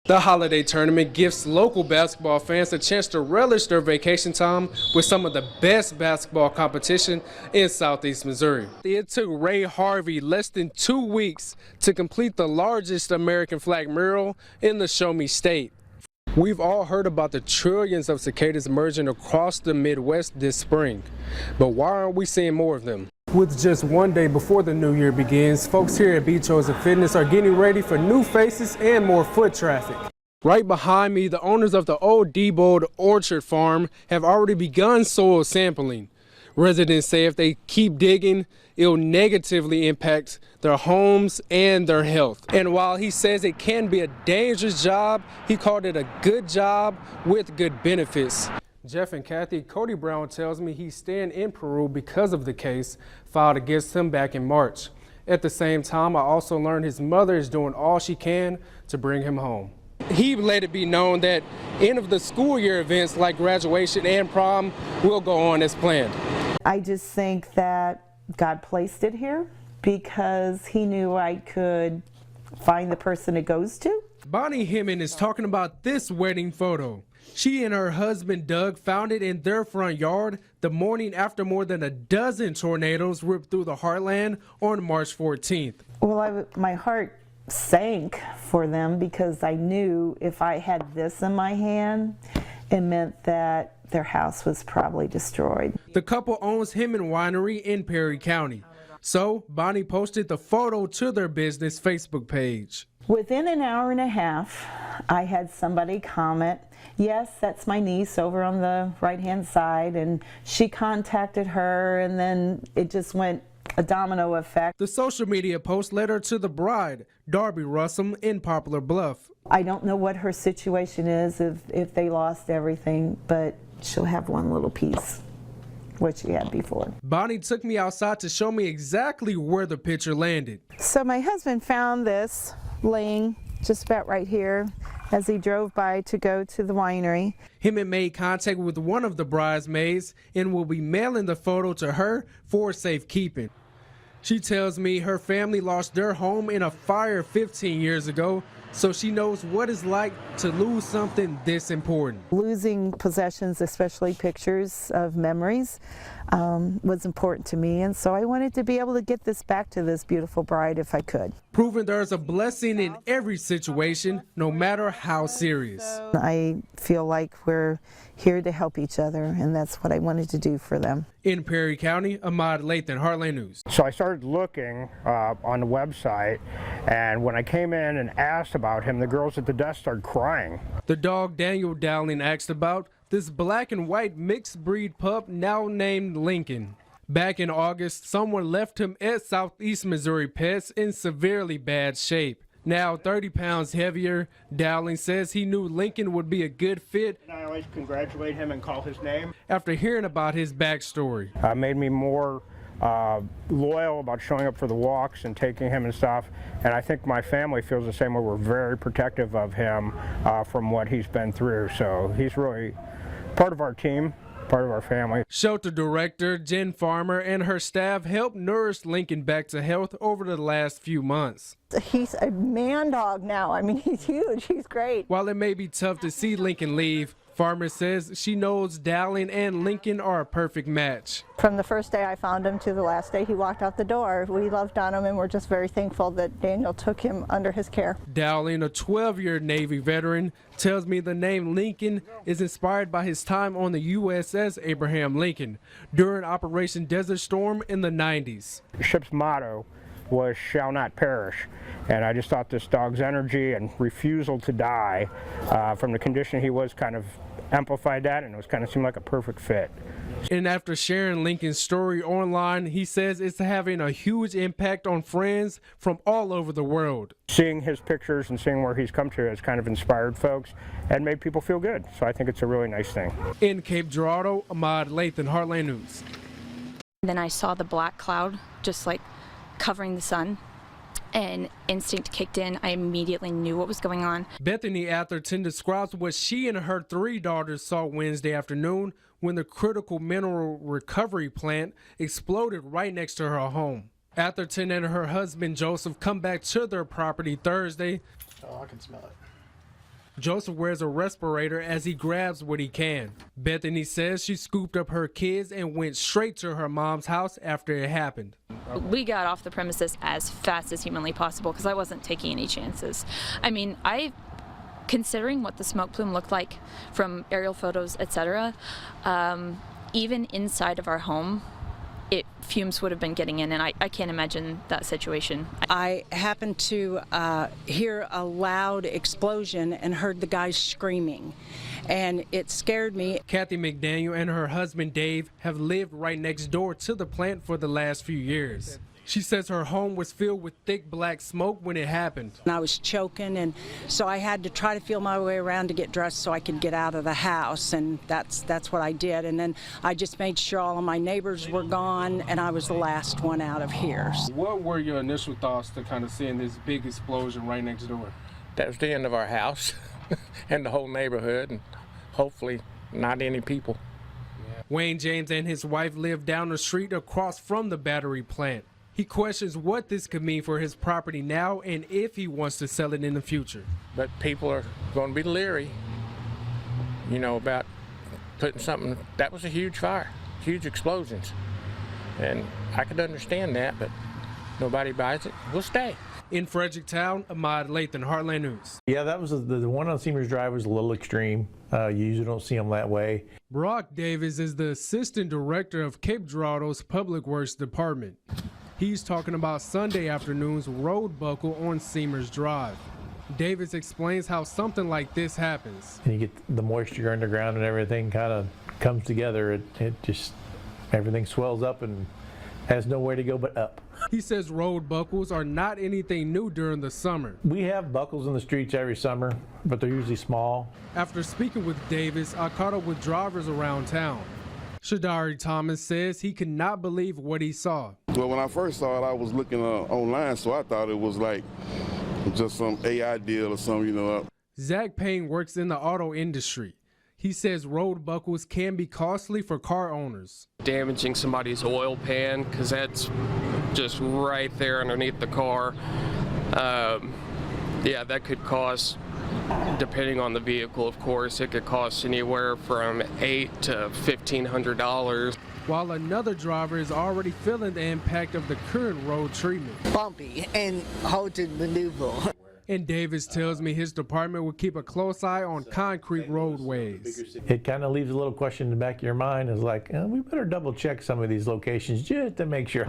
The holiday tournament gives local basketball fans a chance to relish their vacation time with some of the best basketball competition in Southeast Missouri. It took Ray Harvey less than 2 weeks to complete the largest American flag mural in the Show Me State. We've all heard about the trillions of cicadas emerging across the Midwest this spring, but why aren't we seeing more of them? With just 1 day before the new year begins, folks here at Be Chosen Fitness are getting ready for new faces and more foot traffic. Right behind me, the owners of the old Diebold Orchard Farm have already begun soil sampling. Residents say if they keep digging, it'll negatively impact their homes and their health. And while he says it can be a dangerous job, he called it a good job with good benefits. Jeff and Kathy, Cody Brown tells me he's staying in Peru because of the case filed against him back in March. At the same time, I also learned his mother is doing all she can to bring him home. He let it be known that end of the school year events like graduation and prom will go on as planned. I just think that God placed it here because he knew I could find the person it goes to. Bonnie Hemming is talking about this wedding photo. She and her husband Doug found it in their front yard the morning after more than a dozen tornadoes ripped through the heartland on March 14th. Well, my heart sank for them because I knew if I had this in my hand, it meant that their house was probably destroyed. The couple owns Hemming Winery in Perry County. So Bonnie posted the photo to their business Facebook page. Within an hour and a half, I had somebody comment, yes, that's my niece over on the right-hand side, and she contacted her, and then it just went a domino effect. The social media post led her to the bride, Darby Russell, in Poplar Bluff. I don't know what her situation is if they lost everything, but she'll have one little piece, what she had before. Bonnie took me outside to show me exactly where the picture landed. So my husband found this laying just about right here as he drove by to go to the winery. Hemming made contact with one of the bridesmaids and will be mailing the photo to her for safekeeping. She tells me her family lost their home in a fire 15 years ago, so she knows what it's like to lose something this important. Losing possessions, especially pictures of memories, was important to me, and so I wanted to be able to get this back to this beautiful bride if I could. Proving there's a blessing in every situation, no matter how serious. I feel like we're here to help each other, and that's what I wanted to do for them. In Perry County, Ahmad Lathan, Heartland News. So I started looking on the website, and when I came in and asked about him, the girls at the desk started crying. The dog Daniel Dowling asked about this black and white mixed breed pup now named Lincoln. Back in August, someone left him at Southeast Missouri Pets in severely bad shape. Now 30 pounds heavier, Dowling says he knew Lincoln would be a good fit. And I always congratulate him and call his name. After hearing about his backstory. Made me more loyal about showing up for the walks and taking him and stuff. And I think my family feels the same way. We're very protective of him from what he's been through. So he's really part of our team, part of our family. Shelter director Jen Farmer and her staff helped nurse Lincoln back to health over the last few months. He's a man dog now. I mean, he's huge. He's great. While it may be tough to see Lincoln leave, Farmer says she knows Dowling and Lincoln are a perfect match. From the first day I found him to the last day he walked out the door, we loved on him, and we're just very thankful that Daniel took him under his care. Dowling, a 12-year Navy veteran, tells me the name Lincoln is inspired by his time on the USS Abraham Lincoln during Operation Desert Storm in the 90s. The ship's motto was "shall not perish," and I just thought this dog's energy and refusal to die from the condition he was kind of amplified that, and it was kind of seemed like a perfect fit. And after sharing Lincoln's story online, he says it's having a huge impact on friends from all over the world. Seeing his pictures and seeing where he's come to has kind of inspired folks and made people feel good, so I think it's a really nice thing. In Cape Girardeau, Ahmad Lathan, Heartland News. Then I saw the black cloud just like covering the sun, and instinct kicked in. I immediately knew what was going on. Bethany Atherton describes what she and her 3 daughters saw Wednesday afternoon when the critical mineral recovery plant exploded right next to her home. Atherton and her husband Joseph come back to their property Thursday. Oh, I can smell it. Joseph wears a respirator as he grabs what he can. Bethany says she scooped up her kids and went straight to her mom's house after it happened. We got off the premises as fast as humanly possible because I wasn't taking any chances. I mean, considering what the smoke plume looked like from aerial photos, etc., even inside of our home, fumes would have been getting in, and I can't imagine that situation. I happened to hear a loud explosion and heard the guys screaming, and it scared me. Kathy McDaniel and her husband Dave have lived right next door to the plant for the last few years. She says her home was filled with thick black smoke when it happened. And I was choking, and so I had to try to feel my way around to get dressed so I could get out of the house, and that's what I did. And then I just made sure all of my neighbors were gone, and I was the last one out of here. What were your initial thoughts to kind of seeing this big explosion right next door? That was the end of our house and the whole neighborhood, and hopefully not any people. Wayne James and his wife live down the street across from the battery plant. He questions what this could mean for his property now and if he wants to sell it in the future. But people are going to be leery, about putting something. That was a huge fire, huge explosions. And I could understand that, but nobody buys it. We'll stay. In Fredericktown, Ahmad Lathan, Heartland News. Yeah, that was the one on Seamers Drive was a little extreme. You usually don't see them that way. Brock Davis is the assistant director of Cape Girardeau's Public Works Department. He's talking about Sunday afternoon's road buckle on Seamers Drive. Davis explains how something like this happens. And you get the moisture underground and everything kind of comes together. It just, everything swells up and has nowhere to go but up. He says road buckles are not anything new during the summer. We have buckles in the streets every summer, but they're usually small. After speaking with Davis, I caught up with drivers around town. Shadari Thomas says he could not believe what he saw. Well, when I first saw it, I was looking online, so I thought it was like just some AI deal or something, Zach Payne works in the auto industry. He says road buckles can be costly for car owners. Damaging somebody's oil pan, because that's just right there underneath the car. Yeah, that could cost, depending on the vehicle, of course, it could cost anywhere from $800 to $1,500. While another driver is already feeling the impact of the current road treatment. Bumpy and hard to maneuver. And Davis tells me his department will keep a close eye on concrete roadways. It kind of leaves a little question in the back of your mind, is like, we better double check some of these locations just to make sure.